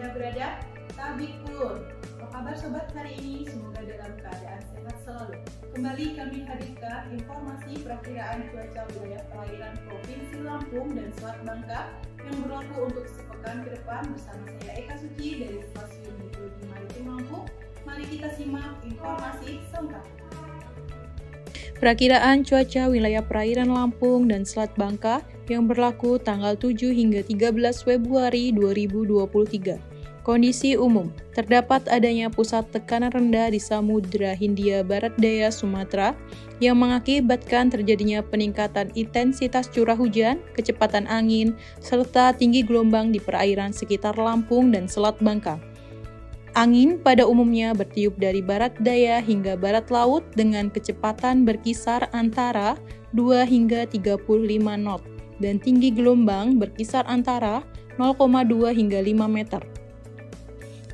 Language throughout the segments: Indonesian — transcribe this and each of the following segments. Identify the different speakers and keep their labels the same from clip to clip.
Speaker 1: Anda berada, tabik ulur. Apa kabar sobat hari ini? Semoga dalam keadaan sehat selalu. Kembali kami hadirkan informasi perakiraan cuaca wilayah perairan Provinsi Lampung dan Selat Bangka yang berlaku untuk sepekan ke depan bersama saya Eka Suci dari Stasiun Meteorologi Maritim Lampung. Mari kita simak informasi selengkapnya.
Speaker 2: Perakiraan cuaca wilayah perairan Lampung dan Selat Bangka yang berlaku tanggal 7 hingga 13 Februari 2023. Kondisi umum, terdapat adanya pusat tekanan rendah di Samudra Hindia Barat Daya Sumatera yang mengakibatkan terjadinya peningkatan intensitas curah hujan, kecepatan angin, serta tinggi gelombang di perairan sekitar Lampung dan Selat Bangka. Angin pada umumnya bertiup dari barat daya hingga barat laut dengan kecepatan berkisar antara 2 hingga 35 knot dan tinggi gelombang berkisar antara 0,2 hingga 5 meter.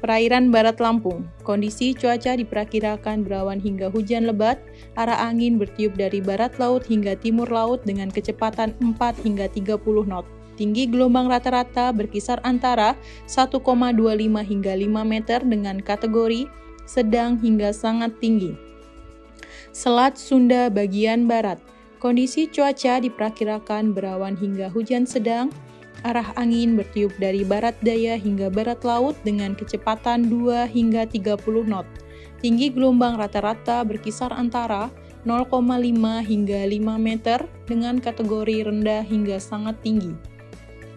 Speaker 2: Perairan Barat Lampung, kondisi cuaca diperkirakan berawan hingga hujan lebat, arah angin bertiup dari barat laut hingga timur laut dengan kecepatan 4 hingga 30 knot. Tinggi gelombang rata-rata berkisar antara 1,25 hingga 5 meter dengan kategori sedang hingga sangat tinggi. Selat Sunda bagian barat, kondisi cuaca diperkirakan berawan hingga hujan sedang, arah angin bertiup dari barat daya hingga barat laut dengan kecepatan 2 hingga 30 knot. Tinggi gelombang rata-rata berkisar antara 0,5 hingga 5 meter dengan kategori rendah hingga sangat tinggi.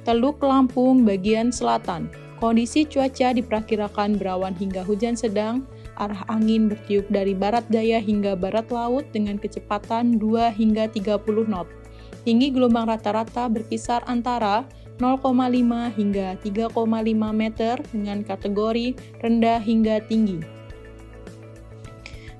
Speaker 2: Teluk Lampung bagian selatan, kondisi cuaca diperkirakan berawan hingga hujan sedang, arah angin bertiup dari barat daya hingga barat laut dengan kecepatan 2 hingga 30 knot. Tinggi gelombang rata-rata berkisar antara 0,5 hingga 3,5 meter dengan kategori rendah hingga tinggi.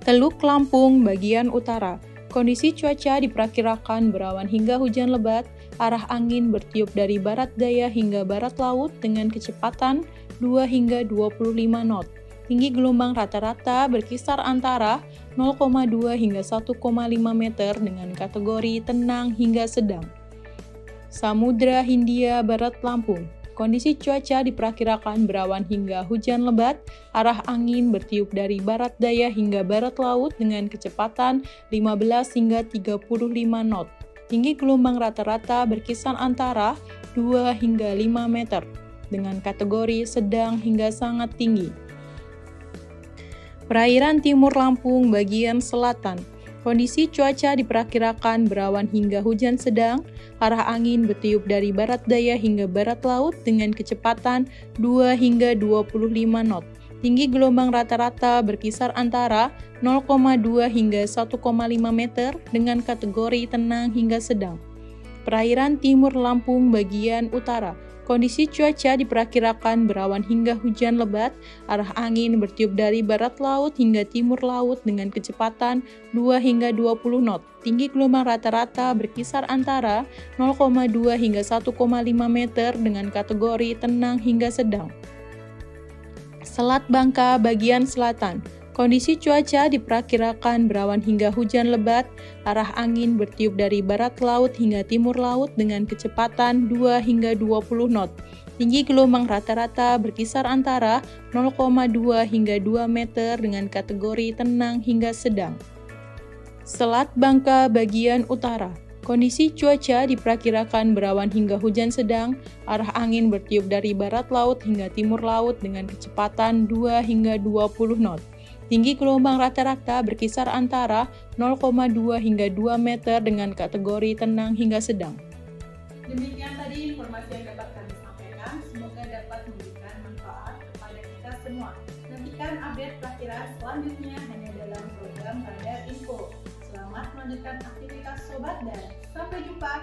Speaker 2: Teluk Lampung bagian utara, kondisi cuaca diperkirakan berawan hingga hujan lebat, arah angin bertiup dari barat daya hingga barat laut dengan kecepatan 2 hingga 25 knot. Tinggi gelombang rata-rata berkisar antara 0,2 hingga 1,5 meter dengan kategori tenang hingga sedang. Samudra Hindia Barat Lampung, kondisi cuaca diperkirakan berawan hingga hujan lebat, arah angin bertiup dari barat daya hingga barat laut dengan kecepatan 15 hingga 35 knot. Tinggi gelombang rata-rata berkisar antara 2 hingga 5 meter dengan kategori sedang hingga sangat tinggi. Perairan Timur Lampung bagian selatan, kondisi cuaca diperkirakan berawan hingga hujan sedang, arah angin bertiup dari barat daya hingga barat laut dengan kecepatan 2 hingga 25 knot. Tinggi gelombang rata-rata berkisar antara 0,2 hingga 1,5 meter dengan kategori tenang hingga sedang. Perairan Timur Lampung bagian utara, kondisi cuaca diperkirakan berawan hingga hujan lebat, arah angin bertiup dari barat laut hingga timur laut dengan kecepatan 2 hingga 20 knot. Tinggi gelombang rata-rata berkisar antara 0,2 hingga 1,5 meter dengan kategori tenang hingga sedang. Selat Bangka bagian selatan, kondisi cuaca diperkirakan berawan hingga hujan lebat, arah angin bertiup dari barat laut hingga timur laut dengan kecepatan 2 hingga 20 knot. Tinggi gelombang rata-rata berkisar antara 0,2 hingga 2 meter dengan kategori tenang hingga sedang. Selat Bangka bagian utara, kondisi cuaca diperkirakan berawan hingga hujan sedang, arah angin bertiup dari barat laut hingga timur laut dengan kecepatan 2 hingga 20 knot. Tinggi gelombang rata-rata berkisar antara 0,2 hingga 2 meter dengan kategori tenang hingga sedang.
Speaker 1: Demikian tadi informasi yang dapat kami sampaikan, semoga dapat memberikan manfaat kepada kita semua. Nantikan update perakiraan selanjutnya hanya dalam program Radar Info. Selamat melanjutkan aktivitas sobat dan sampai jumpa.